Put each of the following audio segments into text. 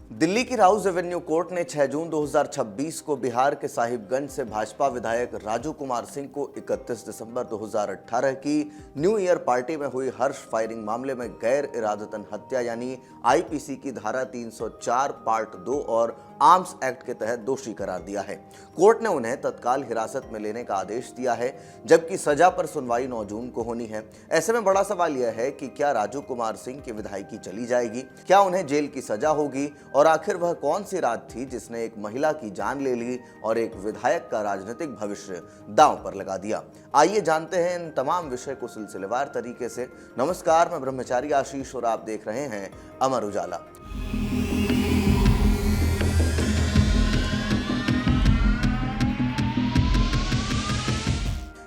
दिल्ली की Rouse Avenue court ने 6 जून 2026 को बिहार के साहिबगंज से भाजपा विधायक राजू कुमार सिंह को 31 दिसंबर 2018 की न्यू ईयर पार्टी में हुई हर्ष फायरिंग मामले में गैर इरादतन हत्या यानी आईपीसी की धारा 304 पार्ट 2 और आर्म्स एक्ट के तहत दोषी करार दिया है। कोर्ट ने उन्हें तत्काल हिरासत में लेने का आदेश दिया है, जबकि सजा पर सुनवाई 9 जून को होनी है। ऐसे में बड़ा सवाल यह है कि क्या राजू कुमार सिंह की विधायकी चली जाएगी, क्या उन्हें जेल की सजा होगी और आखिर वह कौन सी रात थी जिसने एक महिला की जान ले ली और एक विधायक का राजनीतिक भविष्य दांव पर लगा दिया। आइए जानते हैं इन तमाम विषय को सिलसिलेवार तरीके से। नमस्कार, मैं ब्रह्मचारी आशीष और आप देख रहे हैं अमर उजाला।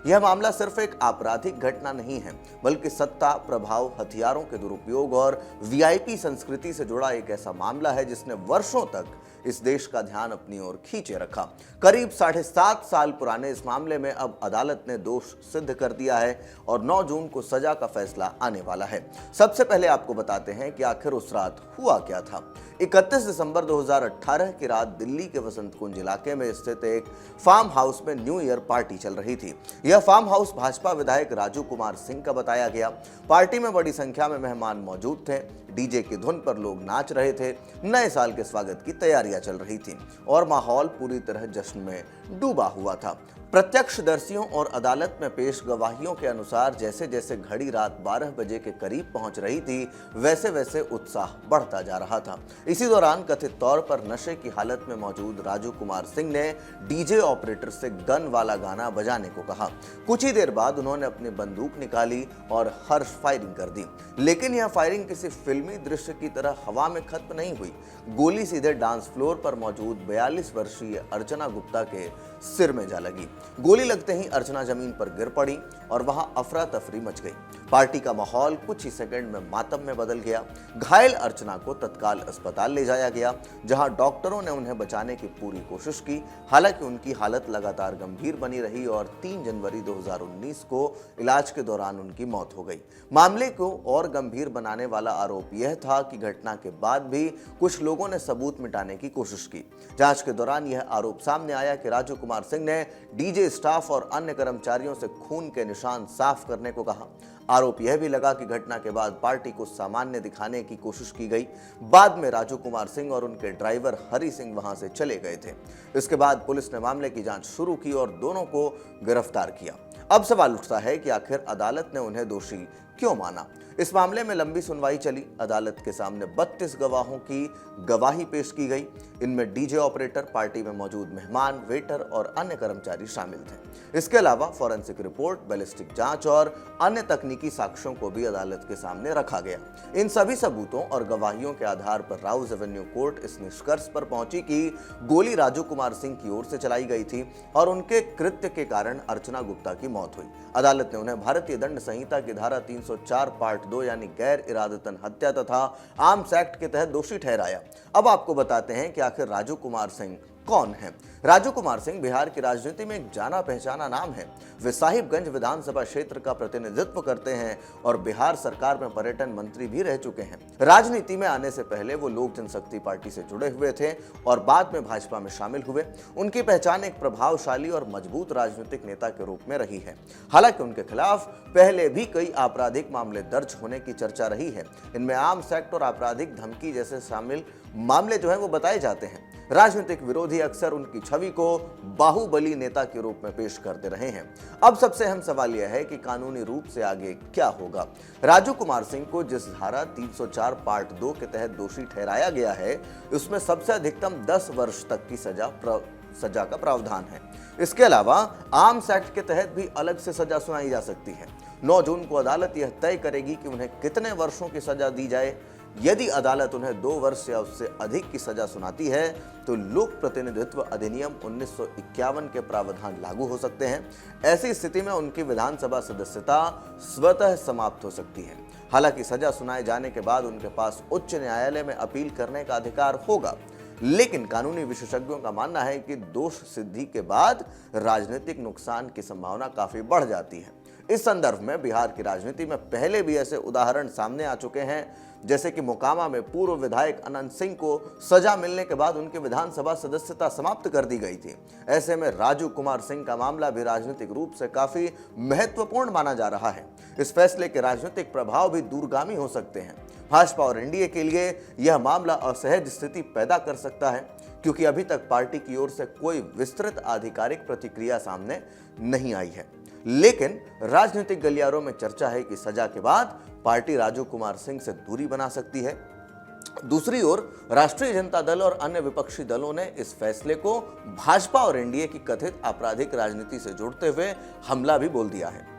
यह मामला सिर्फ एक आपराधिक घटना नहीं है, बल्कि सत्ता, प्रभाव, हथियारों के दुरुपयोग और वीआईपी संस्कृति से जुड़ा एक ऐसा मामला है जिसने वर्षों तक इस देश का ध्यान अपनी ओर खींचे रखा। करीब 7.5 साल पुराने इस मामले में अब अदालत ने दोष सिद्ध कर दिया है और 9 जून को सजा का फैसला आने वाला है। सबसे पहले आपको बताते हैं कि आखिर उस रात हुआ क्या था। 31 दिसंबर 2018 की रात दिल्ली के वसंत कुंज इलाके में स्थित एक फार्म हाउस में न्यू ईयर पार्टी चल रही थी। यह फार्म हाउस भाजपा विधायक राजू कुमार सिंह का बताया गया। पार्टी में बड़ी संख्या में मेहमान मौजूद थे। डीजे की धुन पर लोग नाच रहे थे। नए साल के स्वागत की तैयारियां चल रही थी और माहौल पूरी तरह जश्न में डूबा हुआ था। प्रत्यक्षदर्शियों और अदालत में पेश गवाहियों के अनुसार जैसे जैसे घड़ी रात 12 बजे के करीब पहुंच रही थी, वैसे वैसे उत्साह बढ़ता जा रहा था। इसी दौरान कथित तौर पर नशे की हालत में मौजूद राजू कुमार सिंह ने डीजे ऑपरेटर से गन वाला गाना बजाने को कहा। कुछ ही देर बाद उन्होंने अपनी बंदूक निकाली और हर्ष फायरिंग कर दी। लेकिन यह फायरिंग किसी फिल्मी दृश्य की तरह हवा में खत्म नहीं हुई। गोली सीधे डांस फ्लोर पर मौजूद 42 वर्षीय अर्चना गुप्ता के सिर में जा लगी। गोली लगते ही अर्चना जमीन पर गिर पड़ी और वहां अफरा तफरी मच गई। पार्टी का माहौल कुछ ही सेकंड में मातम में बदल गया। घायल अर्चना को तत्काल अस्पताल ले जाया गया, जहां डॉक्टरों ने उन्हें बचाने की पूरी कोशिश की। हालांकि उनकी हालत लगातार गंभीर बनी रही और 3 जनवरी 2019 को इलाज के दौरान उनकी मौत हो गई। मामले को और गंभीर बनाने वाला आरोप यह था कि घटना के बाद भी कुछ लोगों ने सबूत मिटाने की कोशिश की। जांच के दौरान यह आरोप सामने आया कि राजू कुमार सिंह ने डीजे स्टाफ और अन्य कर्मचारियों से खून के निशान साफ करने को कहा। आरोप यह भी लगा कि घटना के बाद पार्टी को सामान्य दिखाने की कोशिश की गई। बाद में राजू कुमार सिंह और उनके ड्राइवर हरि सिंह वहां से चले गए थे। इसके बाद पुलिस ने मामले की जांच शुरू की और दोनों को गिरफ्तार किया। अब सवाल उठता है कि आखिर अदालत ने उन्हें दोषी क्यों माना। इस मामले में लंबी सुनवाई चली। अदालत के सामने 32 गवाहों की गवाही पेश की गई। इनमें डीजे ऑपरेटर, पार्टी में मौजूद मेहमान, वेटर और अन्य कर्मचारी शामिल थे। इसके अलावा फॉरेंसिक रिपोर्ट, बैलिस्टिक जांच और अन्य तकनीकी साक्ष्यों को भी अदालत के सामने रखा गया। इन सभी सबूतों और गवाहियों के आधार पर राउज एवेन्यू कोर्ट इस निष्कर्ष पर पहुंची कि गोली राजू कुमार सिंह की ओर से चलाई गई थी और उनके कृत्य के कारण अर्चना गुप्ता की मौत हुई। अदालत ने उन्हें भारतीय दंड संहिता की धारा 304 पार्ट 2 यानी गैर इरादतन हत्या तथा आर्म्स एक्ट के तहत दोषी ठहराया। अब आपको बताते हैं कि आखिर राजू कुमार सिंह कौन है। राजू कुमार सिंह बिहार की राजनीति में एक जाना पहचाना नाम है। वे साहिबगंज विधानसभा क्षेत्र का प्रतिनिधित्व करते हैं और बिहार सरकार में पर्यटन मंत्री भी रह चुके हैं। राजनीति में आने से पहले वो लोक जनशक्ति पार्टी से जुड़े हुए थे और बाद में भाजपा में शामिल हुए। उनकी पहचान एक प्रभावशाली और मजबूत राजनीतिक नेता के रूप में रही है। हालांकि उनके खिलाफ पहले भी कई आपराधिक मामले दर्ज होने की चर्चा रही है। इनमें आर्म्स एक्ट और आपराधिक धमकी जैसे शामिल मामले जो है वो बताए जाते हैं। राजनीतिक विरोधी अक्सर उनकी छवि को बाहुबली नेता के रूप में पेश करते रहे हैं। अब सबसे अहम सवाल यह है कि कानूनी रूप से आगे क्या होगा। राजू कुमार सिंह को जिस धारा 304 पार्ट 2 के तहत दोषी ठहराया गया है, उसमें सबसे अधिकतम 10 वर्ष तक की सजा का प्रावधान है। इसके अलावा आर्म्स एक्ट के तहत भी अलग से सजा सुनाई जा सकती है। 9 जून को अदालत यह तय करेगी कि उन्हें कितने वर्षों की सजा दी जाए। यदि अदालत उन्हें 2 वर्ष या उससे अधिक की सजा सुनाती है तो लोक प्रतिनिधित्व अधिनियम 1951 के प्रावधान लागू हो सकते हैं। ऐसी स्थिति में उनकी विधानसभा सदस्यता स्वतः समाप्त हो सकती है। हालांकि सजा सुनाए जाने के बाद उनके पास उच्च न्यायालय में अपील करने का अधिकार होगा। लेकिन कानूनी विशेषज्ञों का मानना है कि दोष सिद्धि के बाद राजनीतिक नुकसान की संभावना काफी बढ़ जाती है। इस संदर्भ में बिहार की राजनीति में पहले भी ऐसे उदाहरण सामने आ चुके हैं। जैसे कि मोकामा में पूर्व विधायक अनंत सिंह को सजा मिलने के बाद उनकी विधानसभा सदस्यता समाप्त कर दी गई थी। ऐसे में राजू कुमार सिंह का मामला भी राजनीतिक रूप से काफी महत्वपूर्ण माना जा रहा है। इस फैसले के राजनीतिक प्रभाव भी दूरगामी हो सकते हैं। भाजपा और एनडीए के लिए यह मामला असहज स्थिति पैदा कर सकता है, क्योंकि अभी तक पार्टी की ओर से कोई विस्तृत आधिकारिक प्रतिक्रिया सामने नहीं आई है। लेकिन राजनीतिक गलियारों में चर्चा है कि सजा के बाद पार्टी राजू कुमार सिंह से दूरी बना सकती है। दूसरी ओर राष्ट्रीय जनता दल और अन्य विपक्षी दलों ने इस फैसले को भाजपा और एनडीए की कथित आपराधिक राजनीति से जोड़ते हुए हमला भी बोल दिया है।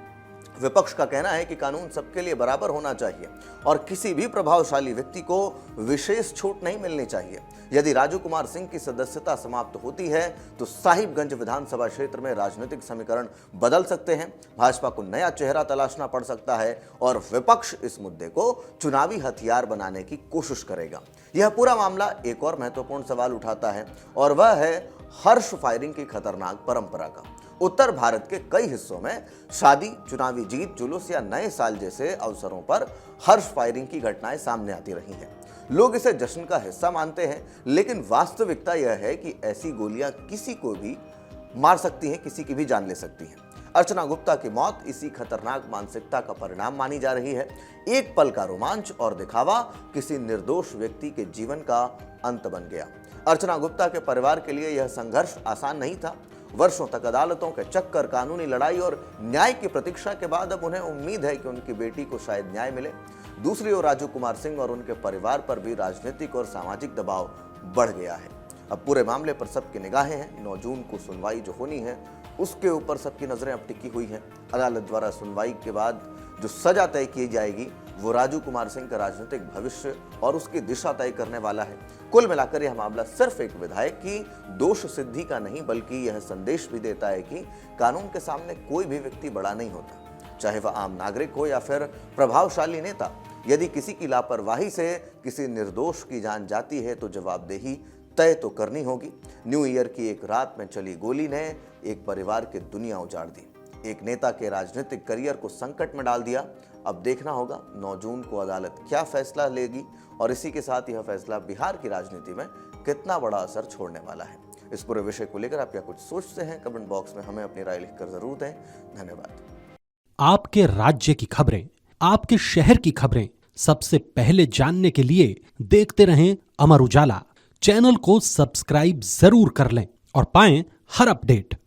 विपक्ष का कहना है कि कानून सबके लिए बराबर होना चाहिए और किसी भी प्रभावशाली व्यक्ति को विशेष छूट नहीं मिलनी चाहिए। यदि राजू कुमार सिंह की सदस्यता समाप्त होती है तो साहिबगंज विधानसभा क्षेत्र में राजनीतिक समीकरण बदल सकते हैं। भाजपा को नया चेहरा तलाशना पड़ सकता है और विपक्ष इस मुद्दे को चुनावी हथियार बनाने की कोशिश करेगा। यह पूरा मामला एक और महत्वपूर्ण सवाल उठाता है और वह है हर्ष फायरिंग की खतरनाक परंपरा का। उत्तर भारत के कई हिस्सों में शादी, चुनावी जीत, जुलूस या नए साल जैसे अवसरों पर हर्ष फायरिंग की घटनाएं सामने आती रही हैं। लोग इसे जश्न का हिस्सा मानते हैं, लेकिन वास्तविकता यह है कि ऐसी गोलियां किसी को भी मार सकती हैं, किसी की भी जान ले सकती हैं। अर्चना गुप्ता की मौत इसी खतरनाक मानसिकता का परिणाम मानी जा रही है। एक पल का रोमांच और दिखावा किसी निर्दोष व्यक्ति के जीवन का अंत बन गया। अर्चना गुप्ता के परिवार के लिए यह संघर्ष आसान नहीं था। वर्षों तक अदालतों के चक्कर, कानूनी लड़ाई और न्याय की प्रतीक्षा के बाद अब उन्हें उम्मीद है कि उनकी बेटी को शायद न्याय मिले। दूसरी ओर राजू कुमार सिंह और उनके परिवार पर भी राजनीतिक और सामाजिक दबाव बढ़ गया है। अब पूरे मामले पर सबकी निगाहें हैं। 9 जून को सुनवाई जो होनी है उसके ऊपर सबकी नजरें अब टिकी हुई हैं। अदालत द्वारा सुनवाई के बाद जो सजा तय की जाएगी वो राजू कुमार सिंह का राजनीतिक भविष्य और उसकी दिशा तय करने वाला है। कुल मिलाकर यह मामला सिर्फ एक विधायक की दोष सिद्धि का नहीं, बल्कि यह संदेश भी देता है कि कानून के सामने कोई भी व्यक्ति बड़ा नहीं होता, चाहे वह आम नागरिक हो या फिर प्रभावशाली नेता। यदि किसी की लापरवाही से किसी निर्दोष की जान जाती है तो जवाबदेही तय तो करनी होगी। न्यू ईयर की एक रात में चली गोली ने एक परिवार की दुनिया उजाड़ दी, एक नेता के राजनीतिक करियर को संकट में डाल दिया। अब देखना होगा 9 जून को अदालत क्या फैसला लेगी और इसी के साथ यह फैसला बिहार की राजनीति में कितना बड़ा असर छोड़ने वाला है। इस पूरे विषय को लेकर आप क्या कुछ सोचते हैं? कमेंट बॉक्स में हमें अपनी राय लिखकर जरूर दें। धन्यवाद। आपके राज्य की खबरें, आपके शहर की खबरें सबसे पहले जानने के लिए देखते रहें अमर उजाला। चैनल को सब्सक्राइब जरूर कर लें और पाएं हर अपडेट।